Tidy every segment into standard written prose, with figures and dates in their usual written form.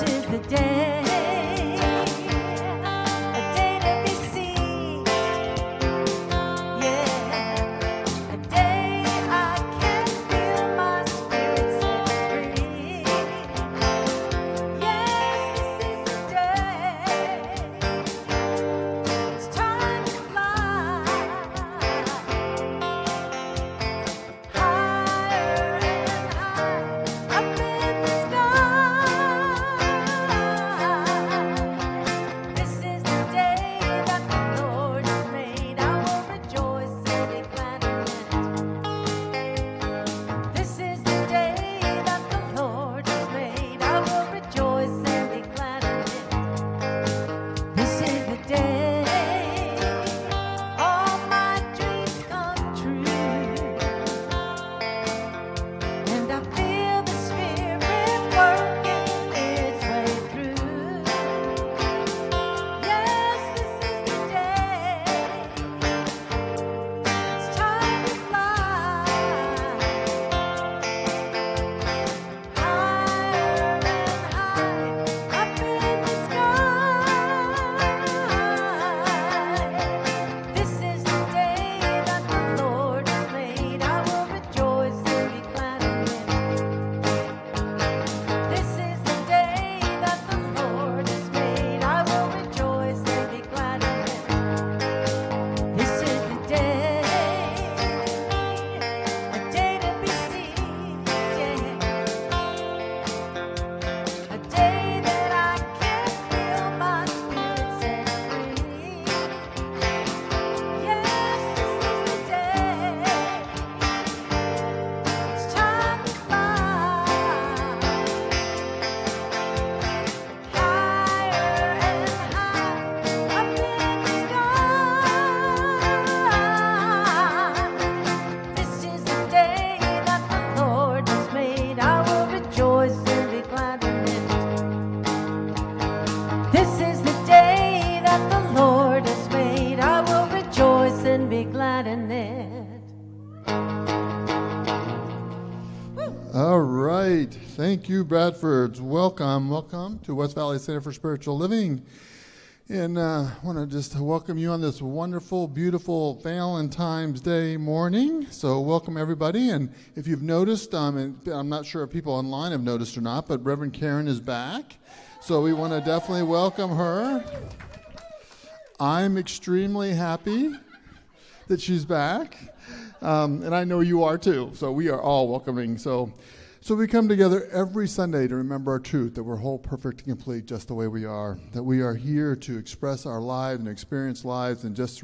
is the day, a day to be seized. Yeah, a day I can feel my spirit set free. Yes, this is the day. It's time to fly higher and higher up in the sky. This is the day that the Lord has made. I will rejoice and be glad in it. This is the day that the Lord has made. I will rejoice and be glad in it. This is the day all my dreams come true, and I feel the Spirit working its way through. Yes, this is the day. It's time to fly higher and higher up in the sky. This is the day that the Lord has made. I will rejoice and be glad in it. This is the day that the Lord has made. I will rejoice and be glad in it. This is the day, a day to be seized, yeah. A day that I can feel my spirit set free. Yes, this is the day. It's time to fly higher and higher up in the sky. This is the day that the Lord has made. I will rejoice and be glad in it. This is the day that the Lord has made. I will rejoice and be glad in it. All right. Thank you, Bradfords. Welcome to West Valley Center for Spiritual Living. And I want to just welcome you on this wonderful, beautiful Valentine's Day morning. So welcome, everybody. And if you've noticed, and I'm not sure if people online have noticed or not, but Reverend Karen is back. So we want to definitely welcome her. I'm extremely happy that she's back. And I know you are too. So we are all welcoming. So we come together every Sunday to remember our truth, that we're whole, perfect, and complete just the way we are, that we are here to express our lives and experience lives and just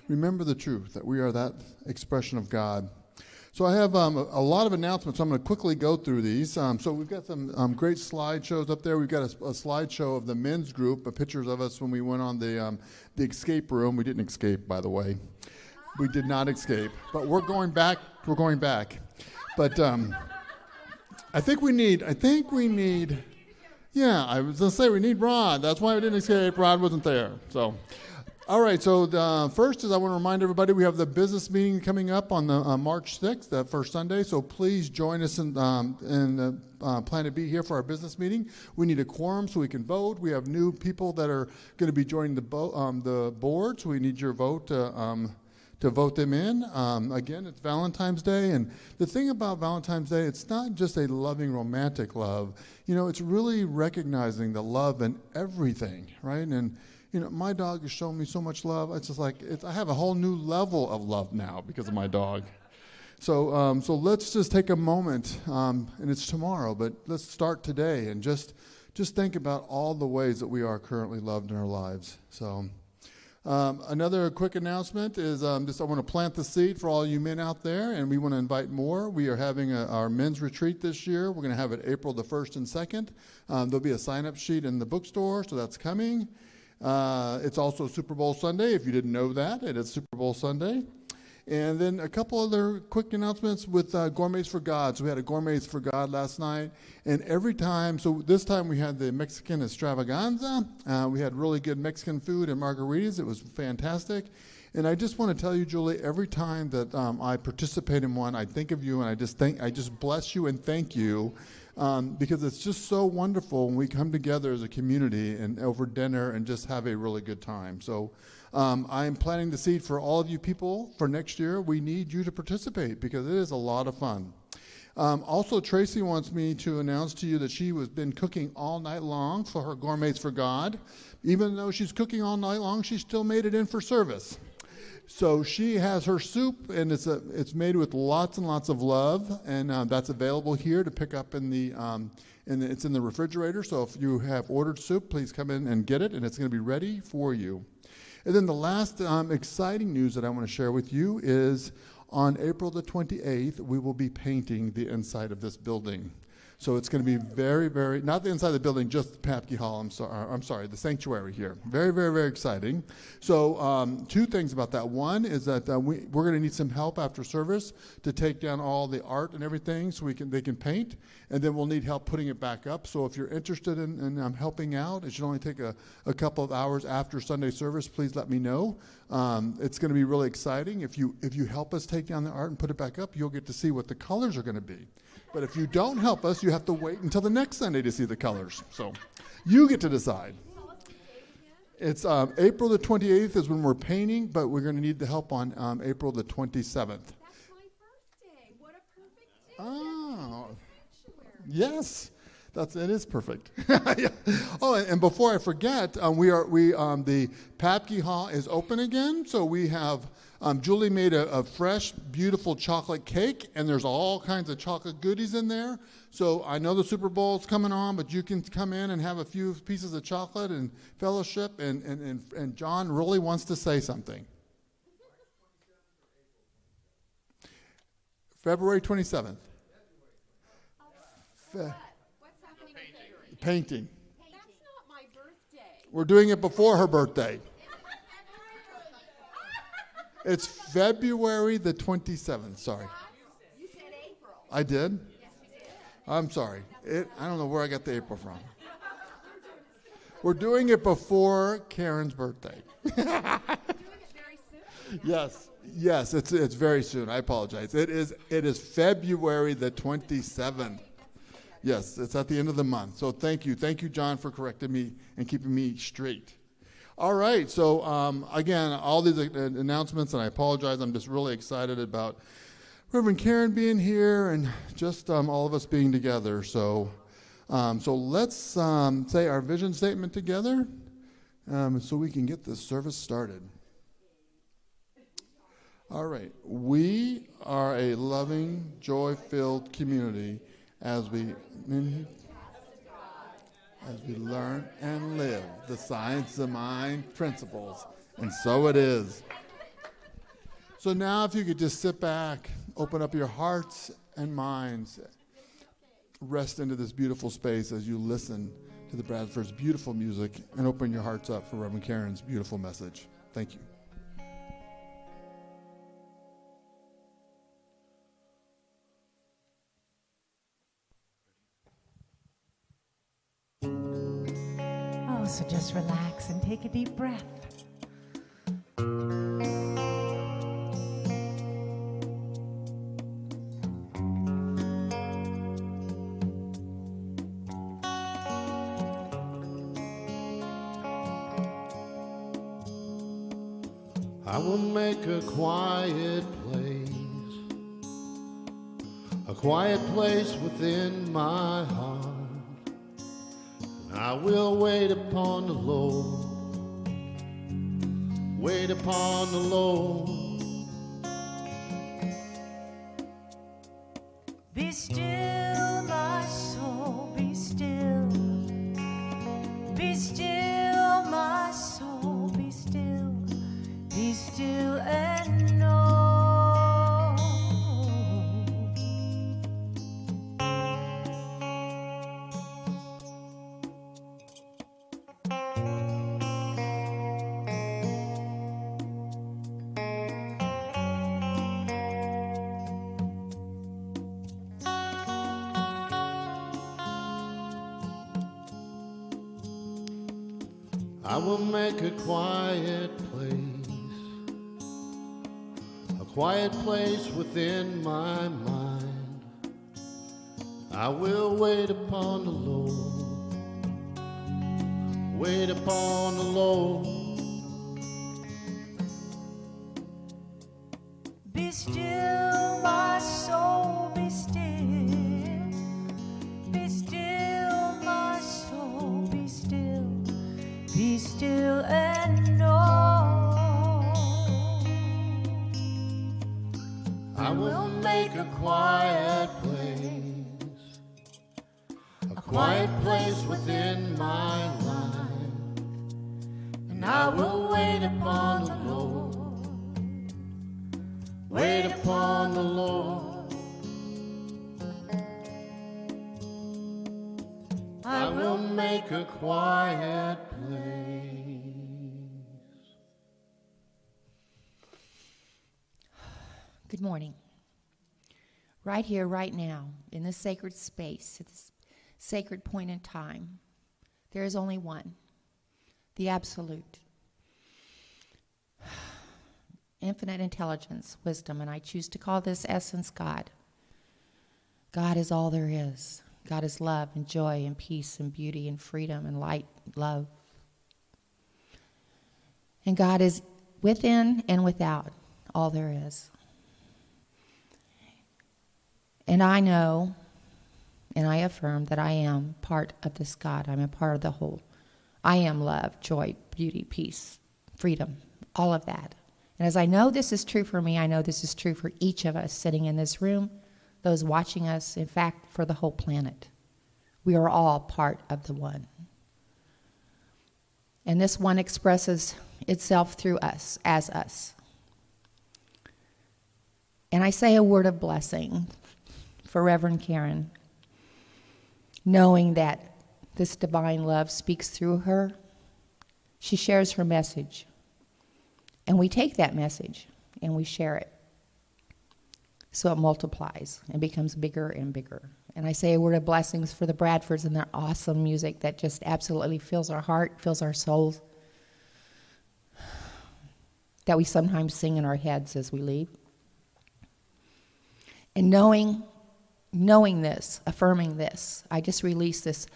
remember the truth, that we are that expression of God. So I have a lot of announcements. I'm going to quickly go through these. So we've got some great slideshows up there. We've got a slideshow of the men's group, pictures of us when we went on the escape room. We didn't escape, by the way. We did not escape, but we're going back. We're going back. But I think we need, yeah, I was going to say we need Rod. That's why we didn't escape. Rod wasn't there. So, all right. So the first is I want to remind everybody we have the business meeting coming up on the March 6th, that first Sunday. So please join us and plan to be here for our business meeting. We need a quorum so we can vote. We have new people that are going to be joining the board, so we need your vote to vote them in. Again, it's Valentine's Day, and the thing about Valentine's Day, it's not just a loving romantic love. You know, it's really recognizing the love in everything, right? And you know, my dog has shown me so much love. It's just like I have a whole new level of love now because of my dog. So let's just take a moment, and it's tomorrow, but let's start today and just think about all the ways that we are currently loved in our lives. So. Another quick announcement is I want to plant the seed for all you men out there, and we want to invite more. We are having our men's retreat this year. We're going to have it April the 1st and 2nd. There'll be a sign-up sheet in the bookstore, so that's coming. It's also Super Bowl Sunday. If you didn't know that, it is Super Bowl Sunday. And then a couple other quick announcements with Gourmets for God. So we had a Gourmets for God last night. And every time, so this time we had the Mexican extravaganza. We had really good Mexican food and margaritas. It was fantastic. And I just want to tell you, Julie, every time that I participate in one, I think of you and I just bless you and thank you because it's just so wonderful when we come together as a community and over dinner and just have a really good time. So I'm planting the seed for all of you people for next year. We need you to participate because it is a lot of fun. Also, Tracy wants me to announce to you that she has been cooking all night long for her Gourmets for God. Even though she's cooking all night long, she still made it in for service. So she has her soup, and it's made with lots and lots of love, and that's available here to pick up it's in the refrigerator. So if you have ordered soup, please come in and get it, and it's going to be ready for you. And then the last exciting news that I want to share with you is on April the 28th, we will be painting the inside of this building. So it's going to be very, very, not the inside of the building, just the Papke Hall, I'm sorry, the sanctuary here. Very, very, very exciting. So two things about that. One is that we're going to need some help after service to take down all the art and everything so they can paint, and then we'll need help putting it back up. So if you're interested in helping out, it should only take a couple of hours after Sunday service. Please let me know. It's going to be really exciting. If you help us take down the art and put it back up, you'll get to see what the colors are going to be. But if you don't help us, you have to wait until the next Sunday to see the colors. So you get to decide. It's April the 28th is when we're painting, but we're going to need the help on April the 27th. That's my birthday. What a perfect day. Oh, yes. It is perfect. Yeah. Oh, and before I forget, the Papke Hall is open again. So we have Julie made a fresh, beautiful chocolate cake, and there's all kinds of chocolate goodies in there. So I know the Super Bowl's coming on, but you can come in and have a few pieces of chocolate and fellowship. And John really wants to say something. February 27th. Painting. That's not my birthday. We're doing it before her birthday. It's February the 27th. Sorry. You said April. I did? Yes, you did. I'm sorry. I don't know where I got the April from. We're doing it before Karen's birthday. You're doing it very soon. Yes, it's very soon. I apologize. It is February the 27th. Yes, it's at the end of the month. So thank you, John, for correcting me and keeping me straight. All right, so again, all these announcements, and I apologize, I'm just really excited about Reverend Karen being here and just all of us being together. So let's say our vision statement together so we can get this service started. All right, we are a loving, joy-filled community as we learn and live the science of mind principles. And so it is. So now if you could just sit back, open up your hearts and minds, rest into this beautiful space as you listen to the Bradford's beautiful music and open your hearts up for Reverend Karen's beautiful message. Thank you. So just relax and take a deep breath. I will make a quiet place within my heart. I will wait upon the Lord, wait upon the Lord. Be still, my soul, be still. Be still, my soul, be still. Be still and know. I will make a quiet place within my mind. I will wait upon the Lord. Wait upon the Lord. Be still, my soul, be still. Be still, my soul, be still. Be still and know I will make a quiet place within my life, and I will wait upon the Lord. Wait upon the Lord. I will make a quiet place. Good morning. Right here, right now, in this sacred space, at this sacred point in time, there is only one, the absolute. Infinite intelligence, wisdom, and I choose to call this essence God. God is all there is. God is love and joy and peace and beauty and freedom and light, love. And God is within and without all there is. And I know, and I affirm that I am part of this God. I'm a part of the whole. I am love, joy, beauty, peace, freedom, all of that. And as I know this is true for me, I know this is true for each of us sitting in this room, those watching us, in fact, for the whole planet. We are all part of the one. And this one expresses itself through us, as us. And I say a word of blessing for Reverend Karen, knowing that this divine love speaks through her. She shares her message. And we take that message and we share it. So it multiplies and becomes bigger and bigger. And I say a word of blessings for the Bradfords and their awesome music that just absolutely fills our heart, fills our souls, that we sometimes sing in our heads as we leave. And knowing this, affirming this, I just released this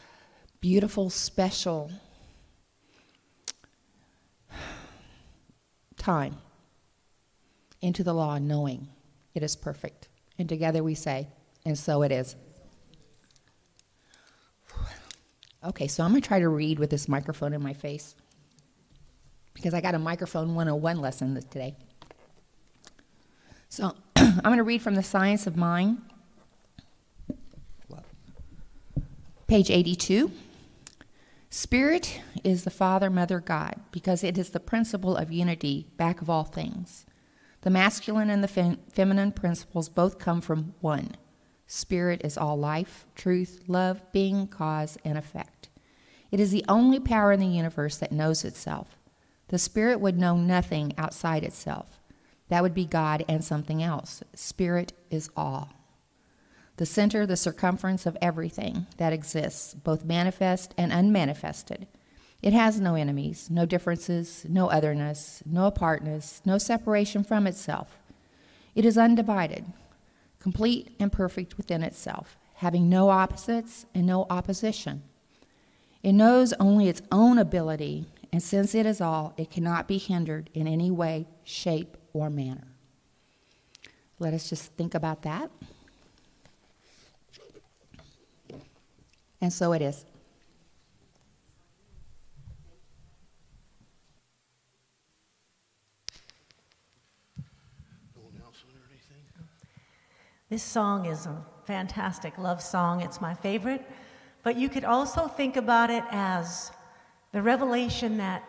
beautiful, special time into the law, knowing it is perfect. And together we say, and so it is. Okay, so I'm going to try to read with this microphone in my face, because I got a microphone 101 lesson today. So I'm going to read from the Science of Mind, page 82. Spirit is the Father, Mother, God, because it is the principle of unity back of all things. The masculine and the feminine principles both come from one. Spirit is all life, truth, love, being, cause, and effect. It is the only power in the universe that knows itself. The Spirit would know nothing outside itself. That would be God and something else. Spirit is all. The center, the circumference of everything that exists, both manifest and unmanifested. It has no enemies, no differences, no otherness, no apartness, no separation from itself. It is undivided, complete and perfect within itself, having no opposites and no opposition. It knows only its own ability, and since it is all, it cannot be hindered in any way, shape, or manner. Let us just think about that. And so it is. No announcement or anything? This song is a fantastic love song. It's my favorite. But you could also think about it as the revelation that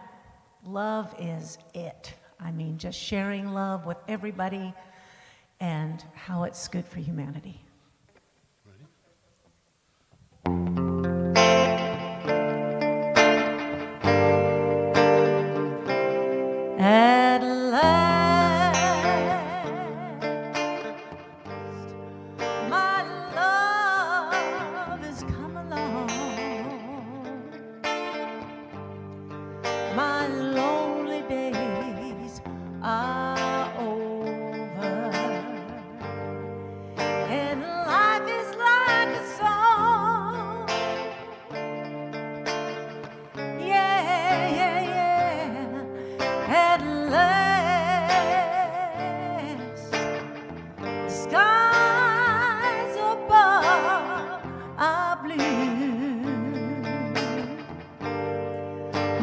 love is it. I mean, just sharing love with everybody and how it's good for humanity. At last, my love has come along. My lonely days are over, and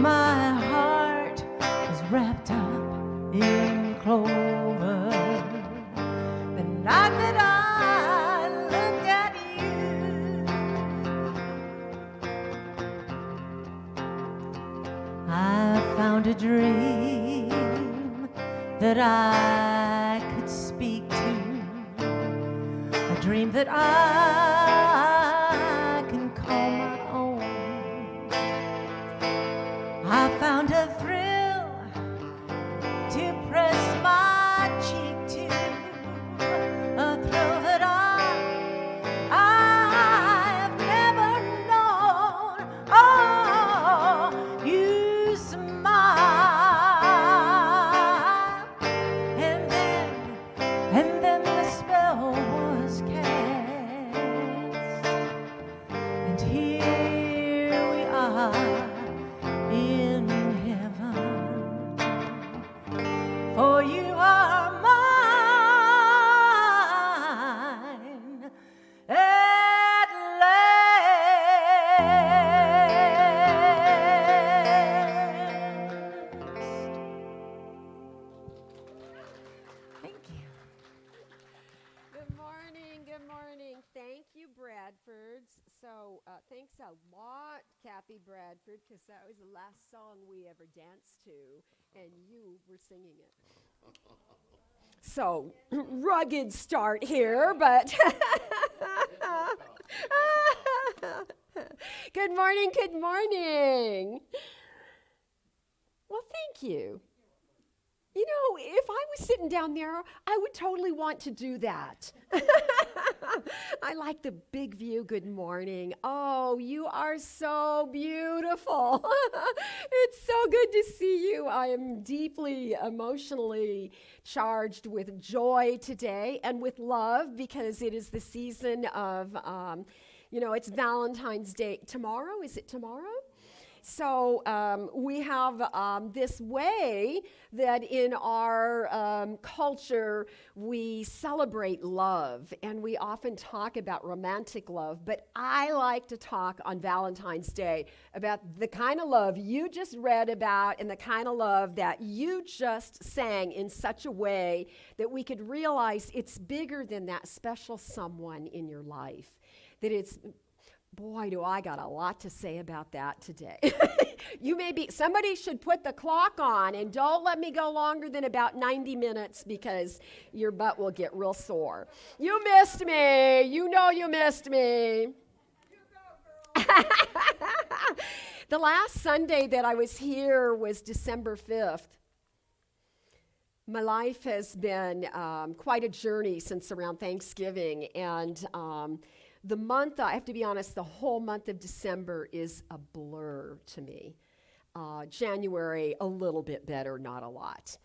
my heart was wrapped up in clover. The night that I looked at you, I found a dream that I could speak to, a dream that I can call my own. I found a thrill to press my cheek to, a thrill that I've never known. Oh, you smile, and then the spell was cast, and here we are in heaven, for you are mine at last. Thank you. Good morning. Good morning. Thank you, Bradfords. So thanks a lot, Kathy Bradford, because that was the last song we ever danced to, and you were singing it. So rugged start here, but good morning. Good morning. Well, thank you. You know, if I was sitting down there, I would totally want to do that. I like the big view. Good morning. Oh, you are so beautiful. It's so good to see you. I am deeply emotionally charged with joy today and with love, because it is the season of, it's Valentine's Day. Tomorrow? Is it tomorrow? So we have this way that in our culture we celebrate love, and we often talk about romantic love, but I like to talk on Valentine's Day about the kind of love you just read about and the kind of love that you just sang in such a way that we could realize it's bigger than that special someone in your life, that it's. Boy, do I got a lot to say about that today. Somebody should put the clock on and don't let me go longer than about 90 minutes, because your butt will get real sore. You missed me. You know you missed me. The last Sunday that I was here was December 5th. My life has been quite a journey since around Thanksgiving, and the month, I have to be honest, the whole month of December is a blur to me. January, a little bit better, not a lot.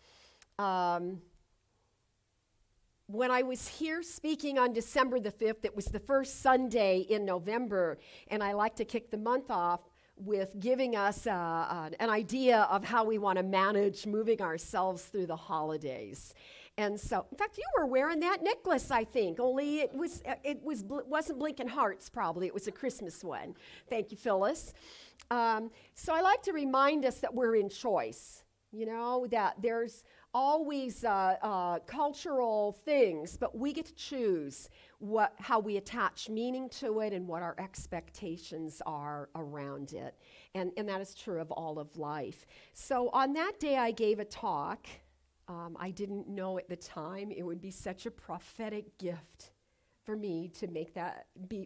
When I was here speaking on December the 5th, it was the first Sunday in November, and I like to kick the month off with giving us an idea of how we want to manage moving ourselves through the holidays. And so, in fact, you were wearing that necklace, I think, only wasn't blinking hearts, probably. It was a Christmas one. Thank you, Phyllis. So I like to remind us that we're in choice, that there's always cultural things, but we get to choose how we attach meaning to it and what our expectations are around it. And that is true of all of life. So on that day, I gave a talk. I didn't know at the time it would be such a prophetic gift for me to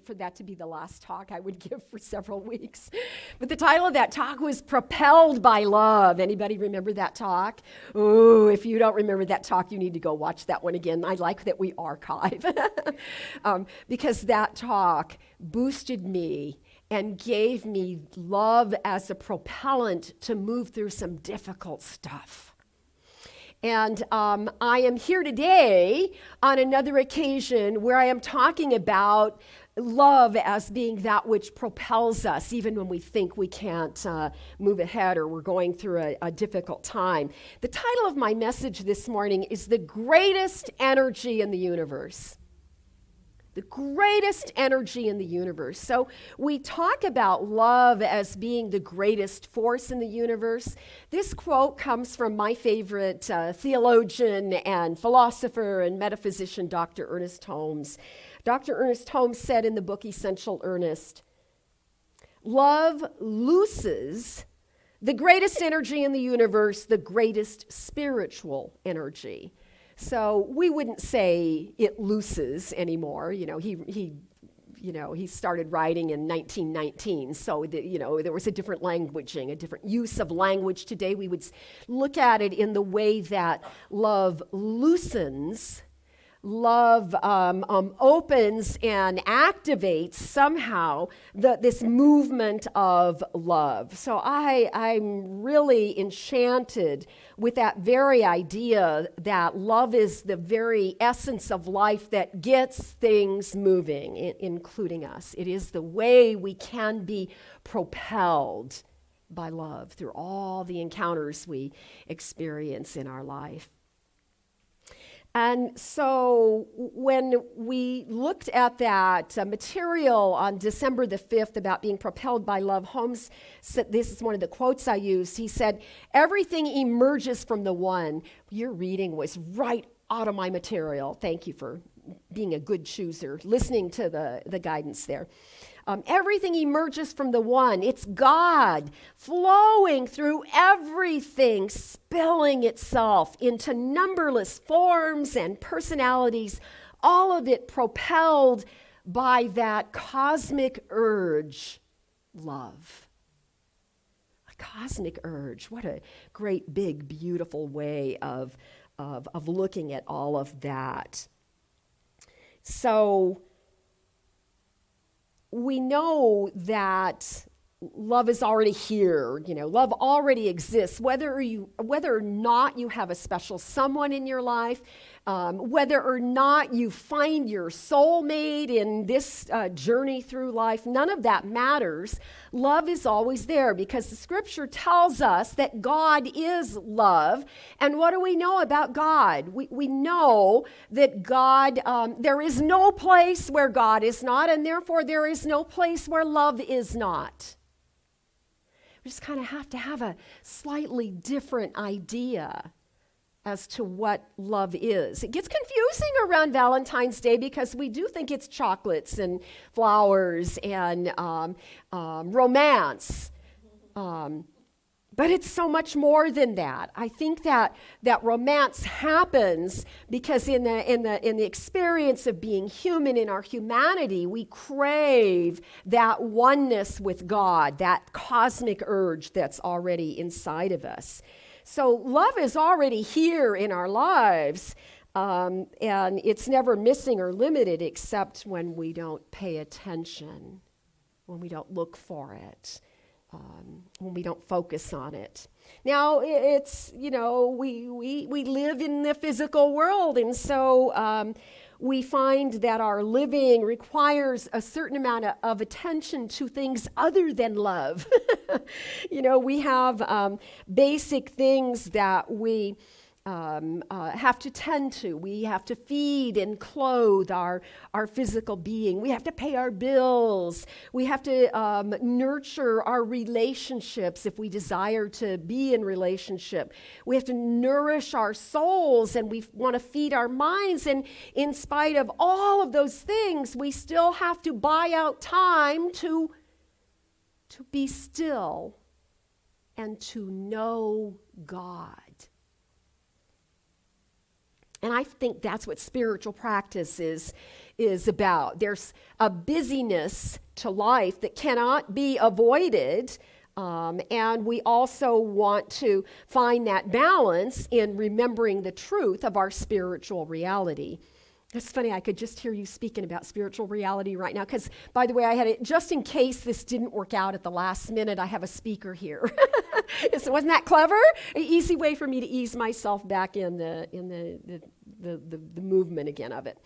for that to be the last talk I would give for several weeks. But the title of that talk was Propelled by Love. Anybody remember that talk? Oh, if you don't remember that talk, you need to go watch that one again. I like that we archive because that talk boosted me and gave me love as a propellant to move through some difficult stuff. And I am here today on another occasion where I am talking about love as being that which propels us, even when we think we can't move ahead or we're going through a difficult time. The title of my message this morning is The Greatest Energy in the Universe. the greatest energy in the universe. So we talk about love as being the greatest force in the universe. This quote comes from my favorite theologian and philosopher and metaphysician, Dr. Ernest Holmes. Dr. Ernest Holmes said in the book Essential Earnest, "Love looses the greatest energy in the universe, the greatest spiritual energy." So we wouldn't say it looses anymore. He started writing in 1919, so there was a different languaging, a different use of language. Today we would look at it in the way that love loosens. Love opens and activates somehow this movement of love. So I'm really enchanted with that very idea that love is the very essence of life that gets things moving, including us. It is the way we can be propelled by love through all the encounters we experience in our life. And so when we looked at that material on December the 5th about being propelled by love, Holmes said, this is one of the quotes I used, he said, "Everything emerges from the one." Your reading was right out of my material. Thank you for being a good chooser, listening to the guidance there. Everything emerges from the one. It's God flowing through everything, spilling itself into numberless forms and personalities, all of it propelled by that cosmic urge, love. A cosmic urge. What a great, big, beautiful way of looking at all of that. So we know that love is already here. Love already exists. Whether or not you have a special someone in your life, whether or not you find your soulmate in this journey through life, none of that matters. Love is always there because the scripture tells us that God is love. And what do we know about God? We know that God, there is no place where God is not, and therefore there is no place where love is not. We just kind of have to have a slightly different idea as to what love is. It gets confusing around Valentine's Day because we do think it's chocolates and flowers and romance. But it's so much more than that. I think that romance happens because in the experience of being human, in our humanity, we crave that oneness with God, that cosmic urge that's already inside of us. So love is already here in our lives, and it's never missing or limited except when we don't pay attention, when we don't look for it. When we don't focus on it. Now, it's, we live in the physical world, and so we find that our living requires a certain amount of attention to things other than love. We have basic things that we have to tend to. We have to feed and clothe our physical being. We have to pay our bills. We have to nurture our relationships if we desire to be in relationship. We have to nourish our souls, and we want to feed our minds. And in spite of all of those things, we still have to buy out time to be still and to know God. And I think that's what spiritual practice is about. There's a busyness to life that cannot be avoided, and we also want to find that balance in remembering the truth of our spiritual reality. It's funny, I could just hear you speaking about spiritual reality right now, because, by the way, I had it, just in case this didn't work out at the last minute, I have a speaker here. So wasn't that clever? An easy way for me to ease myself back in the movement again of it.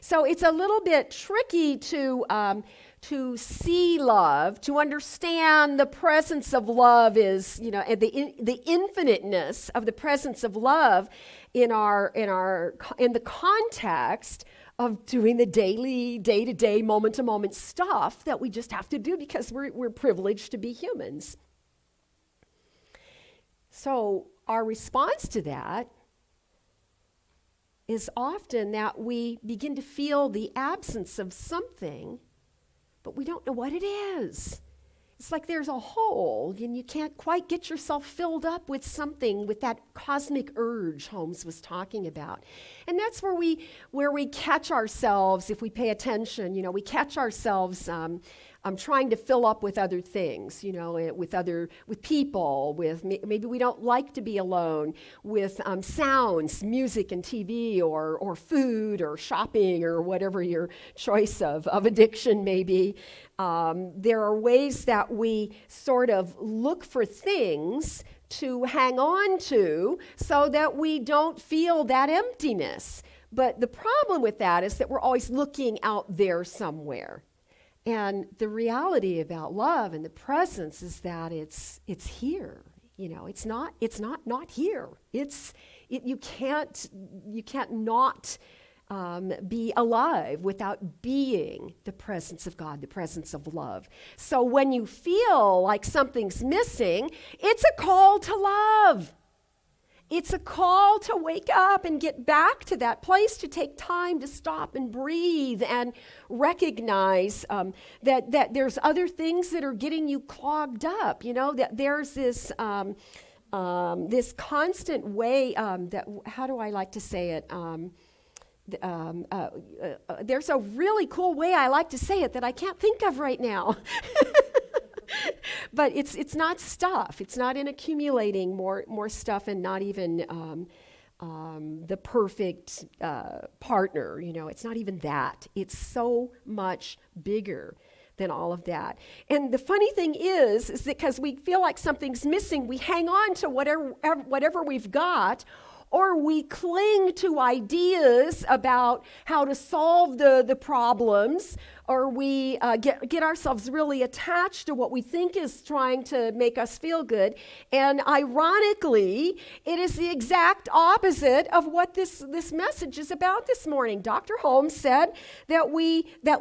So it's a little bit tricky to see love, to understand the presence of love is, and the infiniteness of the presence of love in the context of doing the daily, day-to-day, moment-to-moment stuff that we just have to do because we're privileged to be humans. So our response to that is often that we begin to feel the absence of something, but we don't know what it is. It's like there's a hole and you can't quite get yourself filled up with something, with that cosmic urge Holmes was talking about. And that's where we catch ourselves, if we pay attention, we catch ourselves trying to fill up with other things, with people, maybe we don't like to be alone, with sounds, music and TV, or food, or shopping, or whatever your choice of addiction may be. There are ways that we sort of look for things to hang on to so that we don't feel that emptiness. But the problem with that is that we're always looking out there somewhere. And the reality about love and the presence is that it's here. It's not here. You can't not be alive without being the presence of God, the presence of love. So when you feel like something's missing, it's a call to love. It's a call to wake up and get back to that place, to take time to stop and breathe and recognize that there's other things that are getting you clogged up. That there's this this constant way that, how do I like to say it? There's a really cool way I like to say it that I can't think of right now. But it's not stuff. It's not in accumulating more stuff, and not even the perfect partner. It's not even that. It's so much bigger than all of that. And the funny thing is that because we feel like something's missing, we hang on to whatever we've got, or we cling to ideas about how to solve the problems, or we get ourselves really attached to what we think is trying to make us feel good. And ironically, it is the exact opposite of what this message is about this morning. Dr. Holmes said that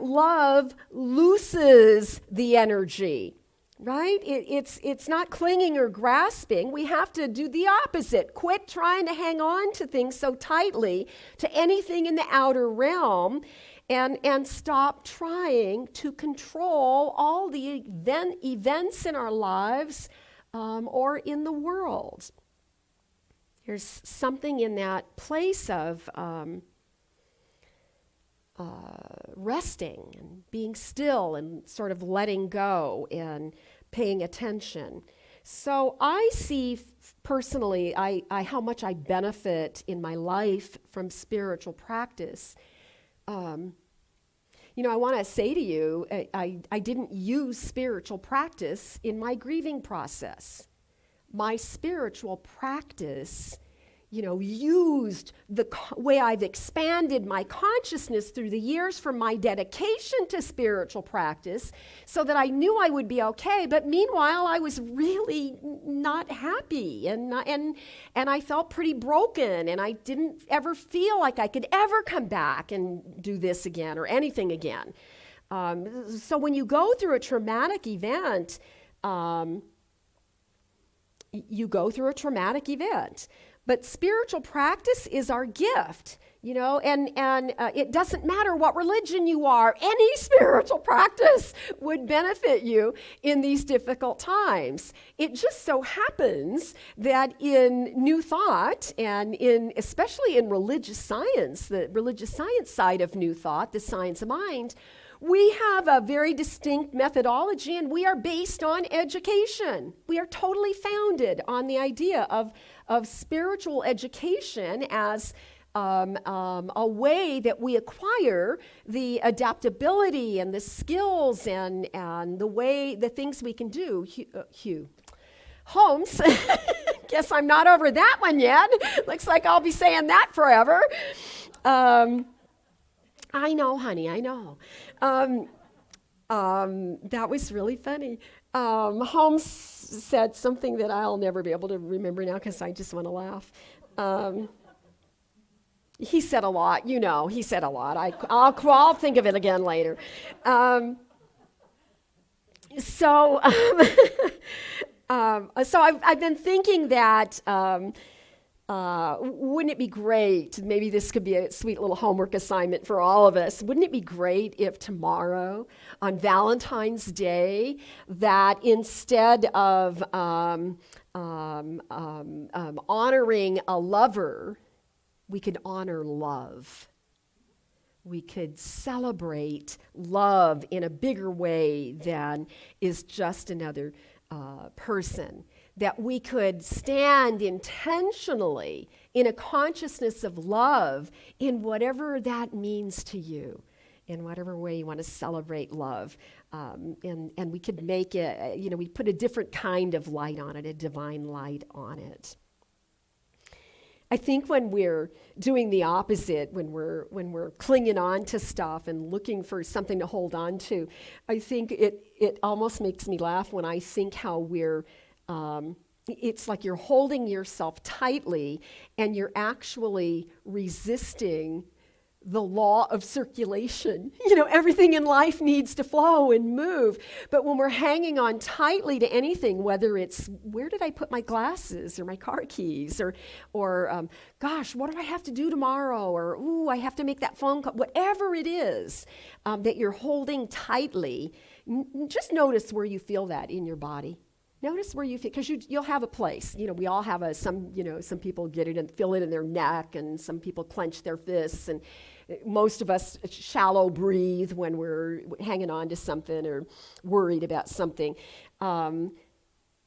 love looses the energy. Right? It's not clinging or grasping. We have to do the opposite. Quit trying to hang on to things so tightly, to anything in the outer realm, and stop trying to control all the events in our lives or in the world. There's something in that place of resting and being still and sort of letting go and paying attention. So I see personally how much I benefit in my life from spiritual practice. I want to say to you, I didn't use spiritual practice in my grieving process. My spiritual practice used the way I've expanded my consciousness through the years from my dedication to spiritual practice, so that I knew I would be okay. But meanwhile, I was really not happy, and I felt pretty broken, and I didn't ever feel like I could ever come back and do this again or anything again. So when you go through a traumatic event, But spiritual practice is our gift, and it doesn't matter what religion you are. Any spiritual practice would benefit you in these difficult times. It just so happens that in New Thought, and especially in religious science, the religious science side of New Thought, the science of mind, we have a very distinct methodology, and we are based on education. We are totally founded on the idea of spiritual education as a way that we acquire the adaptability and the skills and the things we can do. Hugh. Holmes, guess I'm not over that one yet. Looks like I'll be saying that forever. I know, honey, I know. That was really funny. Holmes said something that I'll never be able to remember now because I just want to laugh. he said a lot. You know, he said a lot. I'll think of it again later. So I've been thinking that wouldn't it be great? Maybe this could be a sweet little homework assignment for all of us. Wouldn't it be great if tomorrow, on Valentine's Day, that instead of honoring a lover, we could honor love? We could celebrate love in a bigger way than is just another person. That we could stand intentionally in a consciousness of love in whatever that means to you, in whatever way you want to celebrate love. And we could make it, we put a different kind of light on it, a divine light on it. I think when we're doing the opposite, when we're clinging on to stuff and looking for something to hold on to, I think it almost makes me laugh when I think how we're it's like you're holding yourself tightly and you're actually resisting the law of circulation. Everything in life needs to flow and move. But when we're hanging on tightly to anything, whether it's where did I put my glasses or my car keys or gosh, what do I have to do tomorrow? Or, ooh, I have to make that phone call. Whatever it is that you're holding tightly, just notice where you feel that in your body. Notice where you feel, because you'll have a place. We all have some people get it and feel it in their neck, and some people clench their fists, and most of us shallow breathe when we're hanging on to something or worried about something.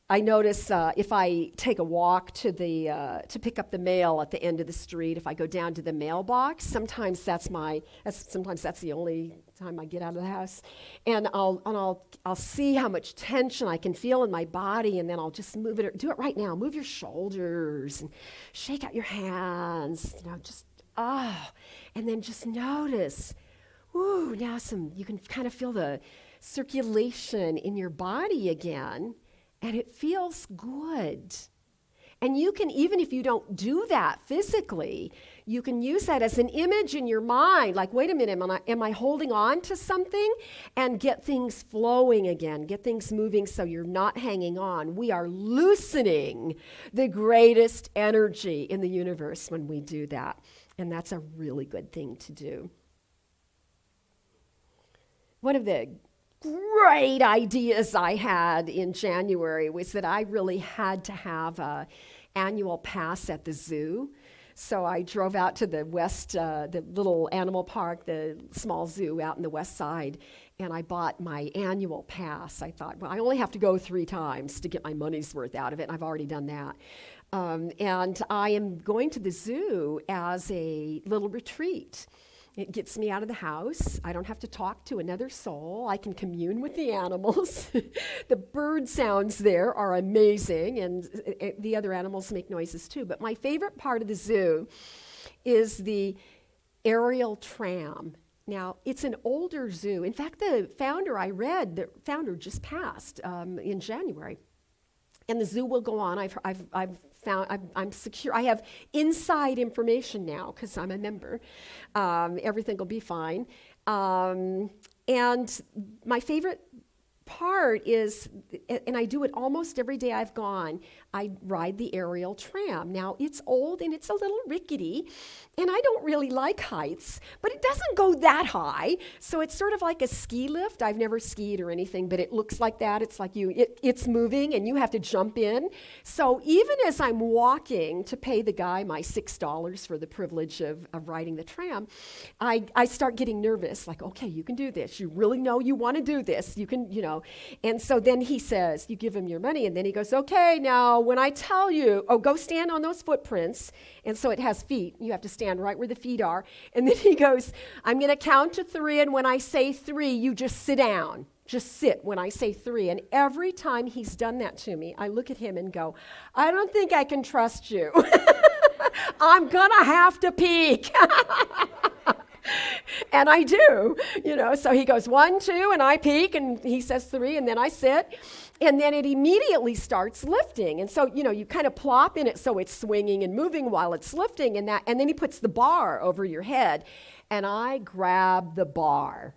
I notice if I take a walk to pick up the mail at the end of the street, if I go down to the mailbox, sometimes that's the only time I get out of the house, and I'll see how much tension I can feel in my body, and then I'll just move it. Do it right now. Move your shoulders and shake out your hands. And then just notice. Ooh, now you can kind of feel the circulation in your body again. And it feels good. And you can, even if you don't do that physically, you can use that as an image in your mind. Like, wait a minute, am I holding on to something? And get things flowing again. Get things moving so you're not hanging on. We are loosening the greatest energy in the universe when we do that. And that's a really good thing to do. One of the great ideas I had in January was that I really had to have an annual pass at the zoo. So I drove out to the west, the little animal park, the small zoo out in the west side, and I bought my annual pass. I thought, well, I only have to go 3 times to get my money's worth out of it, and I've already done that. And I am going to the zoo as a little retreat. It gets me out of the house. I don't have to talk to another soul. I can commune with the animals. The bird sounds there are amazing, and the other animals make noises too. But my favorite part of the zoo is the aerial tram. Now, it's an older zoo. In fact, the founder just passed in January. And the zoo will go on. I'm secure. I have inside information now because I'm a member. Everything will be fine. And my favorite part is, and I do it almost every day I've gone, I ride the aerial tram. Now, it's old and it's a little rickety, and I don't really like heights, but it doesn't go that high, so it's sort of like a ski lift. I've never skied or anything, but it looks like that. It's like it's moving, and you have to jump in. So even as I'm walking to pay the guy my $6 for the privilege of riding the tram, I start getting nervous, like, okay, you can do this. You really know you want to do this. You can, And so then he says, you give him your money, and then he goes, okay, now when I tell you, go stand on those footprints, and so it has feet. You have to stand right where the feet are. And then he goes, I'm going to count to 3, and when I say 3, you just sit down. Just sit when I say 3. And every time he's done that to me, I look at him and go, I don't think I can trust you. I'm going to have to peek. And I do, so he goes 1, 2, and I peek, and he says 3, and then I sit, and then it immediately starts lifting. And so, you kind of plop in it so it's swinging and moving while it's lifting, and then he puts the bar over your head, and I grab the bar.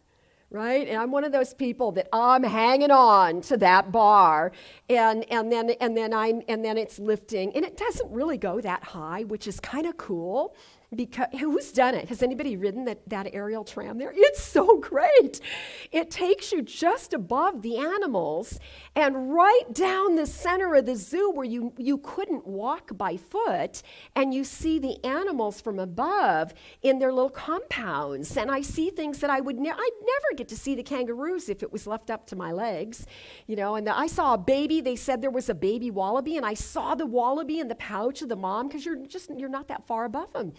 Right? And I'm one of those people that I'm hanging on to that bar, and then it's lifting, and it doesn't really go that high, which is kind of cool. Because who's done it? Has anybody ridden that aerial tram there? It's so great. It takes you just above the animals and right down the center of the zoo where you couldn't walk by foot, and you see the animals from above in their little compounds. And I see things that I'd never get to see the kangaroos if it was left up to my legs, And I saw a baby. They said there was a baby wallaby, and I saw the wallaby in the pouch of the mom because you're not that far above them.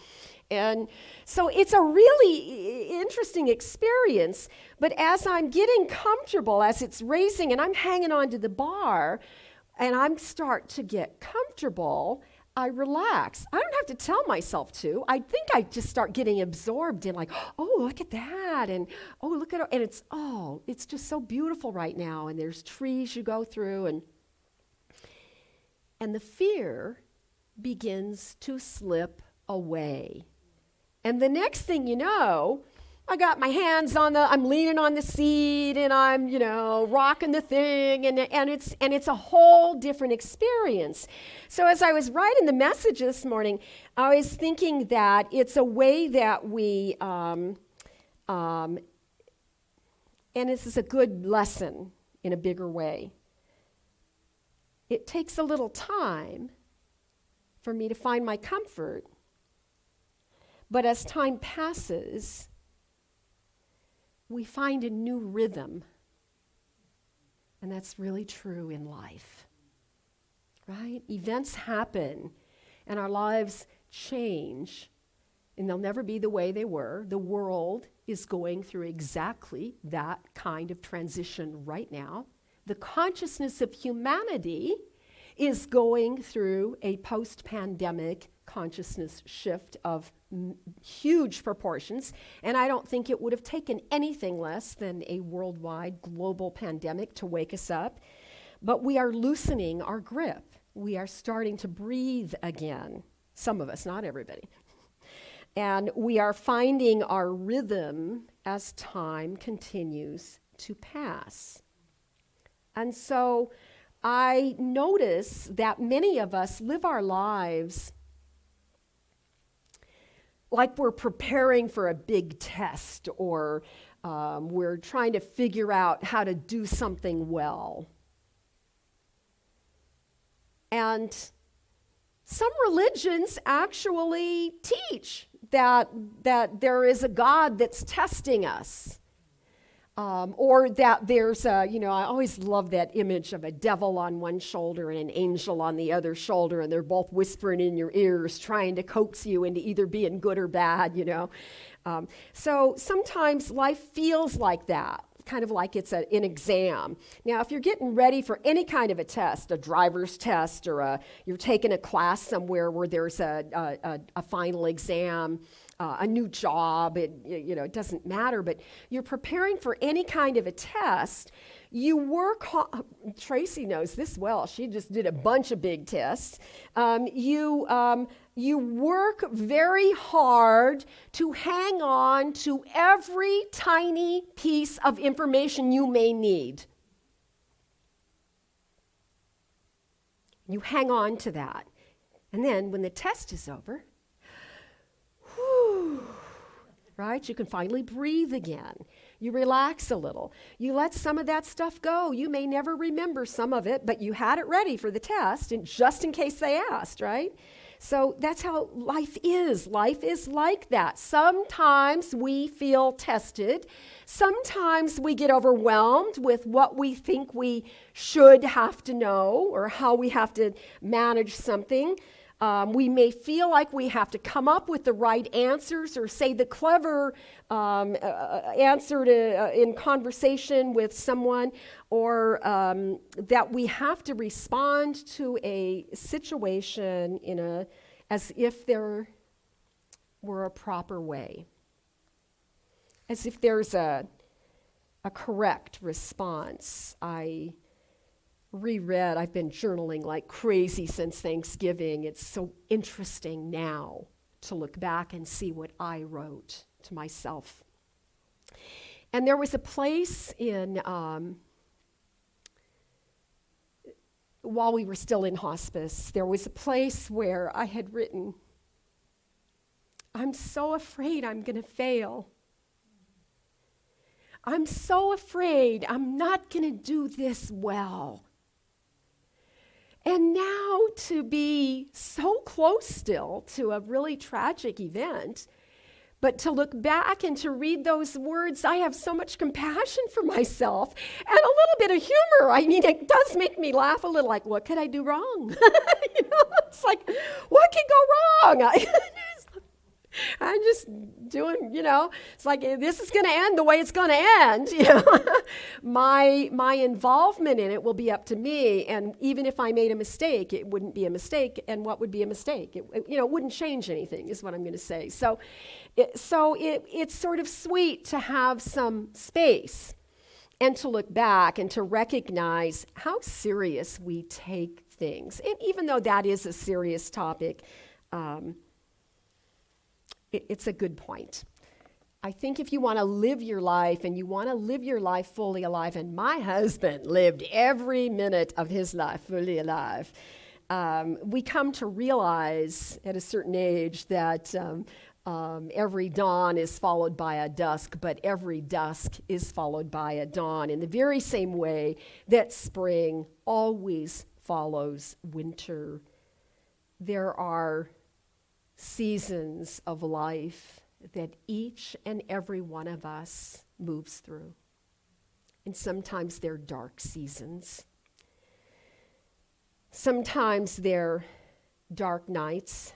And so it's a really interesting experience. But as I'm getting comfortable, as it's racing and I'm hanging onto the bar and I start to get comfortable, I relax. I don't have to tell myself to. I think I just start getting absorbed in oh, look at that. And oh, look at it. And it's just so beautiful right now. And there's trees you go through. And the fear begins to slip away. And the next thing you know, I got my hands I'm leaning on the seat, and I'm, rocking the thing, and it's a whole different experience. So as I was writing the message this morning, I was thinking that it's a way that we, and this is a good lesson in a bigger way. It takes a little time for me to find my comfort. But as time passes, we find a new rhythm. And that's really true in life, right? Events happen, and our lives change, and they'll never be the way they were. The world is going through exactly that kind of transition right now. The consciousness of humanity is going through a post-pandemic consciousness shift of huge proportions, and I don't think it would have taken anything less than a worldwide global pandemic to wake us up. But we are loosening our grip. We are starting to breathe again. Some of us, not everybody. And we are finding our rhythm as time continues to pass. And so I notice that many of us live our lives like we're preparing for a big test, or we're trying to figure out how to do something well. And some religions actually teach that there is a God that's testing us. Or that there's I always love that image of a devil on one shoulder and an angel on the other shoulder, and they're both whispering in your ears, trying to coax you into either being good or bad, So sometimes life feels like that, kind of like it's an exam. Now, if you're getting ready for any kind of a test, a driver's test, or you're taking a class somewhere where there's a final exam, a new job, it doesn't matter, but you're preparing for any kind of a test, you work hard. Tracy knows this well. She just did a bunch of big tests. You work very hard to hang on to every tiny piece of information you may need. You hang on to that. And then when the test is over, right? You can finally breathe again. You relax a little. You let some of that stuff go. You may never remember some of it, but you had it ready for the test, and just in case they asked, right? So that's how life is. Life is like that. Sometimes we feel tested. Sometimes we get overwhelmed with what we think we should have to know, or how we have to manage something. We may feel like we have to come up with the right answers, or say the clever answer in conversation with someone, or that we have to respond to a situation as if there were a proper way. as if there's a correct response. I reread, I've been journaling like crazy since Thanksgiving. It's so interesting now to look back and see what I wrote to myself. And there was a place in, while we were still in hospice, there was a place where I had written, I'm so afraid I'm going to fail. I'm so afraid I'm not going to do this well. And now to be so close still to a really tragic event, but to look back and to read those words, I have so much compassion for myself and a little bit of humor. I mean, it does make me laugh a little, like, what could I do wrong? It's like, what could go wrong? I'm just doing, it's like this is going to end the way it's going to end. My involvement in it will be up to me, and even if I made a mistake, it wouldn't be a mistake. And what would be a mistake? It wouldn't change anything, is what I'm going to say. So it's sort of sweet to have some space and to look back and to recognize how serious we take things. And even though that is a serious topic, it's a good point. I think if you want to live your life and you want to live your life fully alive, and my husband lived every minute of his life fully alive, we come to realize at a certain age that every dawn is followed by a dusk, but every dusk is followed by a dawn, in the very same way that spring always follows winter. There are seasons of life that each and every one of us moves through. And sometimes they're dark seasons. Sometimes they're dark nights.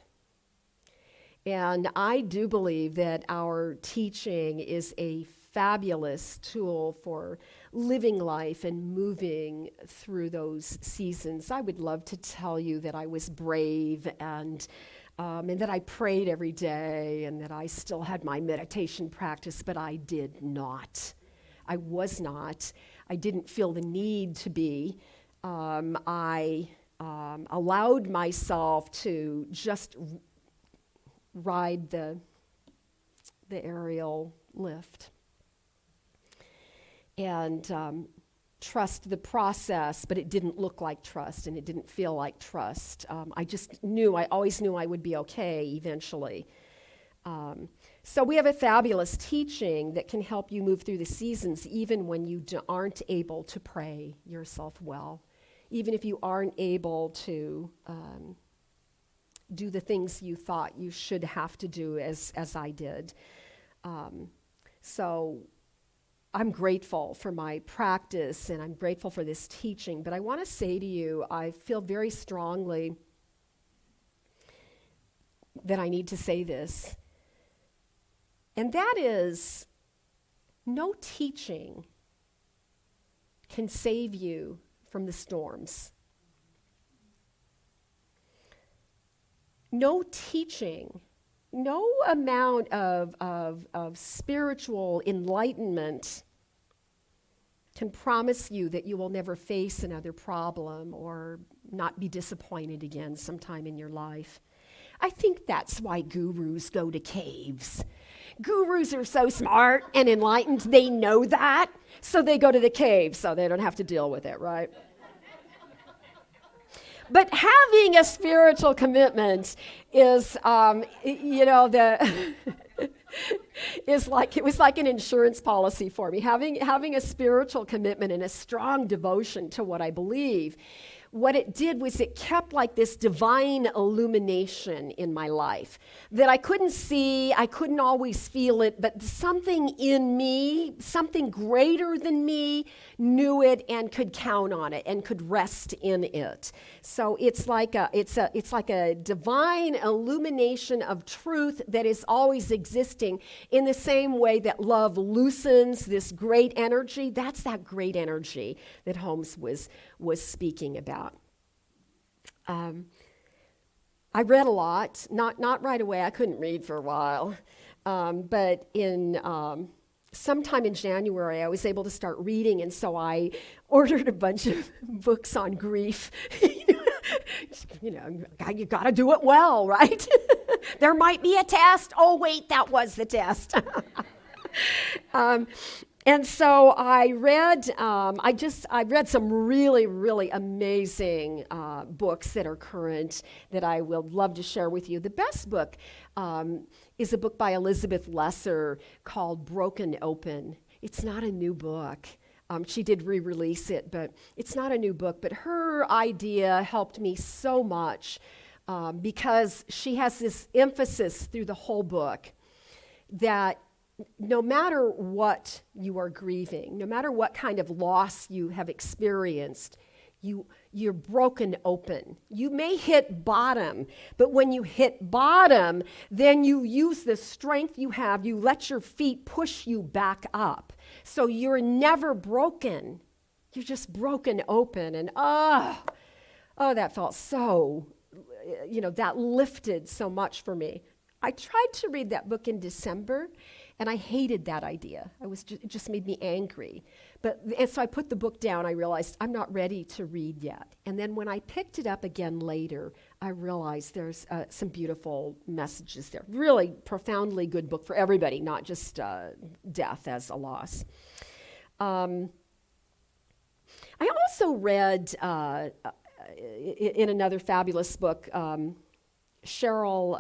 And I do believe that our teaching is a fabulous tool for living life and moving through those seasons. I would love to tell you that I was brave and that I prayed every day and that I still had my meditation practice, but I did not. I was not. I didn't feel the need to be. I allowed myself to just ride the aerial lift and trust the process, but it didn't look like trust and it didn't feel like trust. I always knew I would be okay eventually. So we have a fabulous teaching that can help you move through the seasons even when you aren't able to pray yourself well, even if you aren't able to do the things you thought you should have to do as I did. So I'm grateful for my practice and I'm grateful for this teaching, but I want to say to you, I feel very strongly that I need to say this, and that is, no teaching can save you from the storms. No teaching, no amount of spiritual enlightenment can promise you that you will never face another problem or not be disappointed again sometime in your life. I think that's why gurus go to caves. Gurus are so smart and enlightened, they know that, so they go to the cave so they don't have to deal with it, right? But having a spiritual commitment is, it was like an insurance policy for me. Having a spiritual commitment and a strong devotion to what I believe, what it did was it kept like this divine illumination in my life that I couldn't see, I couldn't always feel it, but something in me, something greater than me, knew it and could count on it and could rest in it. So it's like a divine illumination of truth that is always existing in the same way that love loosens this great energy. That's that great energy that Holmes was speaking about. I read a lot, not right away. I couldn't read for a while. But in sometime in January, I was able to start reading, and so I ordered a bunch of books on grief. You got to do it well, right? There might be a test. Oh, wait, that was the test. And so I read. I read some really, really amazing books that are current that I will love to share with you. The best book is a book by Elizabeth Lesser called "Broken Open." It's not a new book. She did re-release it, but it's not a new book. But her idea helped me so much because she has this emphasis through the whole book that no matter what you are grieving, no matter what kind of loss you have experienced, you're broken open. You may hit bottom, but when you hit bottom, then you use the strength you have, you let your feet push you back up. So you're never broken. You're just broken open. And that felt so, that lifted so much for me. I tried to read that book in December, and I hated that idea. It just made me angry. And so I put the book down. I realized I'm not ready to read yet. And then when I picked it up again later, I realized there's some beautiful messages there. Really profoundly good book for everybody, not just death as a loss. I also read in another fabulous book, Sheryl,